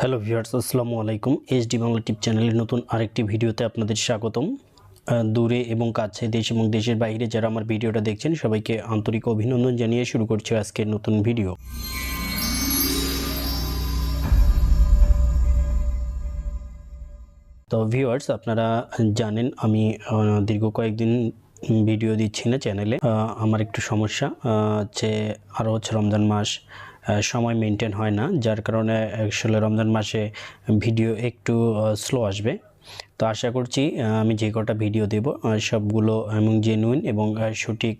Hello viewers, আসসালামু আলাইকুম। HD Bangla টিপ চ্যানেলের নতুন আরেকটি ভিডিওতে আপনাদের স্বাগতম। দূরে এবং কাছে, দেশ এবং দেশের বাইরে যারা আমার ভিডিওটা দেখছেন সবাইকে আন্তরিক অভিনন্দন জানিয়ে শুরু করছি আজকের নতুন ভিডিও। তো ভিউয়ার্স, আপনারা জানেন আমি দীর্ঘ কয়েকদিন ভিডিও দিচ্ছি না চ্যানেলে। আমার একটু সমস্যা যে আরও হচ্ছে রমজান মাস, সময় মেনটেন হয় না, যার কারণে আসলে রমজান মাসে ভিডিও একটু স্লো আসবে। তো আশা করছি আমি যে কটা ভিডিও দেব সবগুলো এবং জেনুইন এবং সঠিক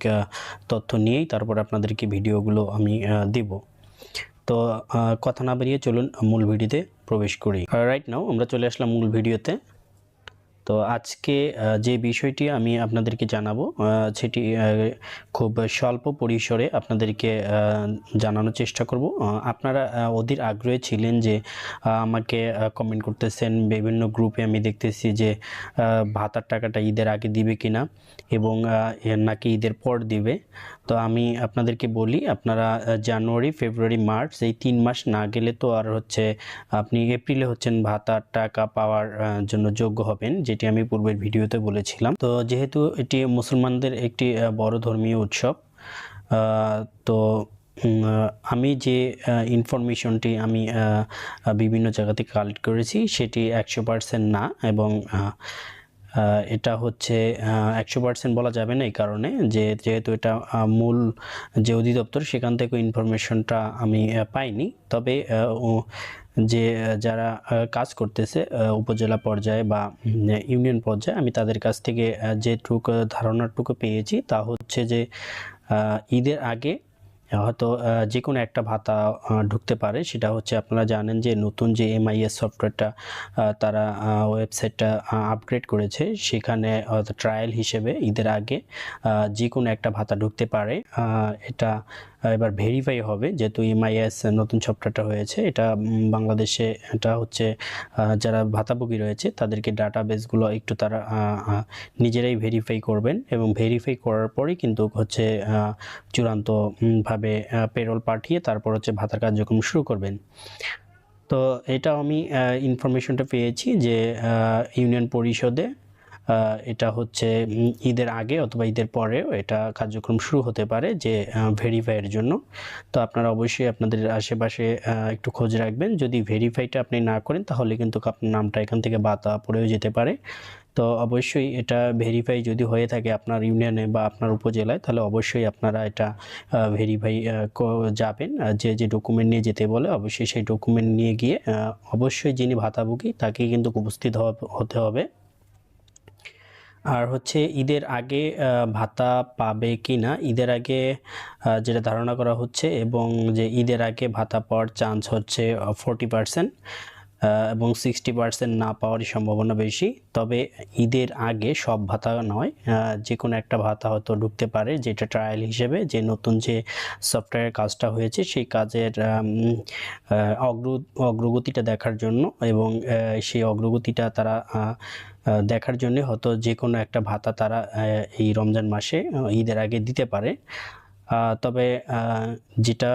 তথ্য নিয়েই তারপর আপনাদেরকে ভিডিওগুলো আমি দেব। তো কথা না বাড়িয়ে চলুন মূল ভিডিওতে প্রবেশ করি। রাইট নাও আমরা চলে আসলাম মূল ভিডিওতে। তো আজকে যে বিষয়টি আমি আপনাদেরকে জানাবো সেটি খুব স্বল্প পরিসরে আপনাদেরকে জানানোর চেষ্টা করব। আপনারা অধীর আগ্রহে ছিলেন যে আমাকে কমেন্ট করতেছেন বিভিন্ন গ্রুপে, আমি দেখতেছি যে ভাতার টাকাটা ঈদের আগে দিবে কিনা এবং নাকি ঈদের পর দিবে। তো আমি আপনাদেরকে বলি, আপনারা জানুয়ারি, ফেব্রুয়ারি, মার্চ এই 3 মাস না গেলে তো আর হচ্ছে আপনি এপ্রিলে হচ্ছেন ভাতার টাকা পাওয়ার জন্য যোগ্য হবেন, যেটি আমি পূর্বের ভিডিওতে বলেছিলাম। তো যেহেতু এটি মুসলমানদের একটি বড় ধর্মীয় উৎসব, তো আমি যে ইনফরমেশনটি আমি বিভিন্ন জায়গা থেকে কালেক্ট করেছি সেটি 100% না, এবং এটা হচ্ছে 100% বলা যাবে না এই কারণে যে যেহেতু এটা মূল যে অধিদপ্তর সেখান থেকে ইনফরমেশনটা আমি পাইনি। তবে যে যারা কাজ করতেছে উপজেলা পর্যায়ে বা ইউনিয়ন পর্যায়ে, আমি তাদের কাছ থেকে যেটুকু ধারণাটুকু পেয়েছি তা হচ্ছে যে ঈদের আগে হয়তো যে কোনো একটা ভাতা ঢুকতে পারে। সেটা হচ্ছে, আপনারা জানেন যে নতুন যে MIS সফটওয়্যারটা তারা ওয়েবসাইটটা আপগ্রেড করেছে, সেখানে ট্রায়াল হিসেবে ঈদের আগে যে কোনো একটা ভাতা ঢুকতে পারে। এটা এবার ভেরিফাই হবে, যেহেতু MIS নতুন সফটওয়্যারটা হয়েছে। এটা বাংলাদেশে এটা হচ্ছে যারা ভাতাভোগী রয়েছে তাদেরকে ডাটাবেসগুলো একটু তারা নিজেরাই ভেরিফাই করবেন, এবং ভেরিফাই করার পরেই কিন্তু হচ্ছে চূড়ান্ত ভাবে পেরোল পাঠিয়ে তারপর হচ্ছে ভাতার কার্যক্রম শুরু করবেন। তো এটা আমি ইনফরমেশনটা পেয়েছি যে ইউনিয়ন পরিষদে এটা হচ্ছে ঈদের আগে অথবা ঈদের পরেও এটা কার্যক্রম শুরু হতে পারে, যে ভেরিফাইয়ের জন্য। তো আপনারা অবশ্যই আপনাদের আশেপাশে একটু খোঁজ রাখবেন। যদি ভেরিফাইটা আপনি না করেন তাহলে কিন্তু আপনার নামটা এখান থেকে বাদ পড়েও যেতে পারে। তো অবশ্যই এটা ভেরিফাই যদি হয়ে থাকে আপনার ইউনিয়নে বা আপনার উপজেলায়, তাহলে অবশ্যই আপনারা এটা ভেরিফাই যাবেন। যে যে ডকুমেন্ট নিয়ে যেতে বলে অবশ্যই সেই ডকুমেন্ট নিয়ে গিয়ে অবশ্যই যিনি ভাতাভোগী তাকে কিন্তু উপস্থিত হতে হবে। আর হচ্ছে ঈদের আগে ভাতা পাবে কি না, ঈদের আগে যেটা ধারণা করা হচ্ছে, এবং যে ঈদের আগে ভাতা পাওয়ার চান্স হচ্ছে 40%, এবং 60% না পাওয়ারই সম্ভাবনা বেশি। তবে ঈদের আগে সব ভাতা নয়, যে কোনো একটা ভাতা হয়তো ঢুকতে পারে, যেটা ট্রায়াল হিসেবে যে নতুন যে সফটওয়্যারের কাজটা হয়েছে সেই কাজের অগ্রগতিটা দেখার জন্য, এবং সেই অগ্রগতিটা তারা দেখার জন্য হয়তো যে কোনো একটা ভাতা তারা এই রমজান মাসে ঈদের আগে দিতে পারে। তবে যেটা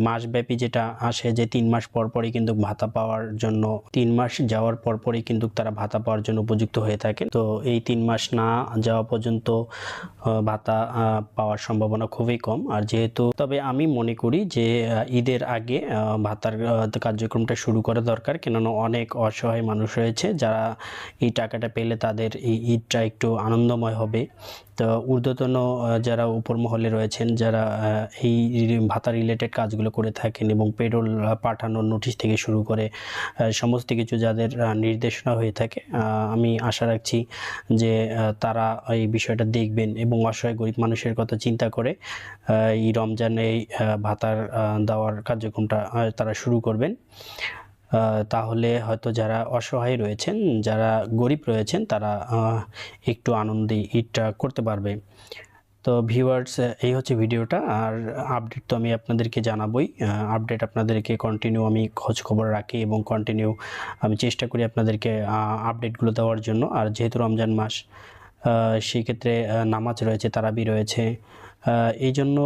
মাসব্যাপী যেটা আসে, যে 3 মাস পর পরই কিন্তু ভাতা পাওয়ার জন্য, 3 মাস যাওয়ার পর পরই কিন্তু তারা ভাতা পাওয়ার জন্য উপযুক্ত হয়ে থাকে। তো এই 3 মাস না যাওয়া পর্যন্ত ভাতা পাওয়ার সম্ভাবনা খুবই কম। আর যেহেতু, তবে আমি মনে করি যে ঈদের আগে ভাতার কার্যক্রমটা শুরু করা দরকার, কেননা অনেক অসহায় মানুষ রয়েছে যারা এই টাকাটা পেলে তাদের এই ঈদটা একটু আনন্দময় হবে। তো ঊর্ধ্বতন যারা উপর মহলে রয়েছেন, যারা এই ভাতা রিলেটেড কাজগুলো করে থাকেন এবং পেরোল পাঠানোর নোটিশ থেকে শুরু করে সমস্ত কিছু যাদের নির্দেশনা হয়ে থাকে, আমি আশা রাখছি যে তারা এই বিষয়টা দেখবেন এবং অসহায় গরিব মানুষের কথা চিন্তা করে এই রমজানে এই ভাতার দেওয়ার কার্যক্রমটা তারা শুরু করবেন। তাহলে হয়তো যারা অসহায় রয়েছেন, যারা গরিব রয়েছেন, তারা একটু আনন্দে ঈদটা করতে পারবে। তো ভিউয়ার্স, এই হচ্ছে ভিডিওটা। আর আপডেট তো আমি আপনাদেরকে জানাবই, আপডেট আপনাদেরকে কন্টিনিউ আমি খোঁজ খবর রাখি এবং কন্টিনিউ আমি চেষ্টা করি আপনাদেরকে আপডেটগুলো দেওয়ার জন্য। আর যেহেতু রমজান মাস, সেই ক্ষেত্রে নামাজ রয়েছে, তারাবি রয়েছে, এই জন্য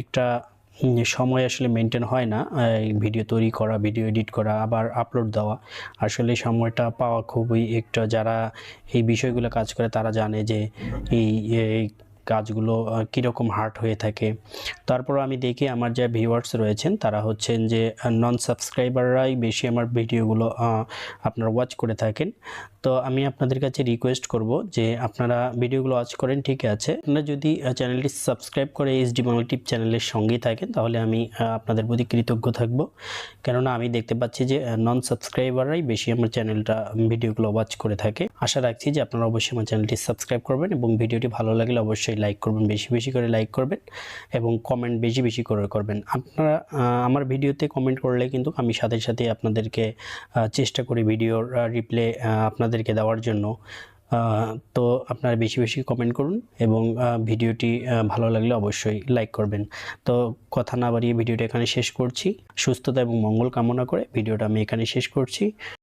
একটা সময় আসলে মেনটেন হয় না এই ভিডিও তৈরি করা, ভিডিও এডিট করা, আবার আপলোড দেওয়া। আসলে সময়টা পাওয়া খুবই একটা, যারা এই বিষয়গুলো কাজ করে তারা জানে যে এই কাজগুলো কীরকম হার্ড হয়ে থাকে। তারপর আমি দেখি আমার যে ভিউয়ার্স রয়েছেন তারা হচ্ছেন যে নন সাবস্ক্রাইবাররাই বেশি আমার ভিডিওগুলো আপনারা ওয়াচ করে থাকেন। তো আমি আপনাদের কাছে রিকোয়েস্ট করব যে আপনারা ভিডিওগুলো ওয়াচ করেন, ঠিক আছে, আপনারা যদি চ্যানেলটি সাবস্ক্রাইব করে এইচডি বাংলা টিপ চ্যানেলের সঙ্গেই থাকেন তাহলে আমি আপনাদের প্রতি কৃতজ্ঞ থাকব। কেননা আমি দেখতে পাচ্ছি যে নন সাবস্ক্রাইবাররাই বেশি আমার চ্যানেলটা ভিডিওগুলো ওয়াচ করে থাকে। আশা রাখছি যে আপনারা অবশ্যই আমার চ্যানেলটি সাবস্ক্রাইব করবেন এবং ভিডিওটি ভালো লাগলে অবশ্যই লাইক করবেন, বেশি বেশি করে লাইক করবেন এবং কমেন্ট বেশি বেশি করে করবেন। আপনারা আমার ভিডিওতে কমেন্ট করলে কিন্তু আমি সাথে সাথে আপনাদেরকে চেষ্টা করি ভিডিওর রিপ্লে আপনাদেরকে দেওয়ার জন্য। তো আপনারা বেশি বেশি কমেন্ট করুন এবং ভিডিওটি ভালো লাগলে অবশ্যই লাইক করবেন। তো কথা না বাড়িয়ে ভিডিওটা এখানে শেষ করছি। সুস্থতা এবং মঙ্গল কামনা করে ভিডিওটা আমি এখানে শেষ করছি।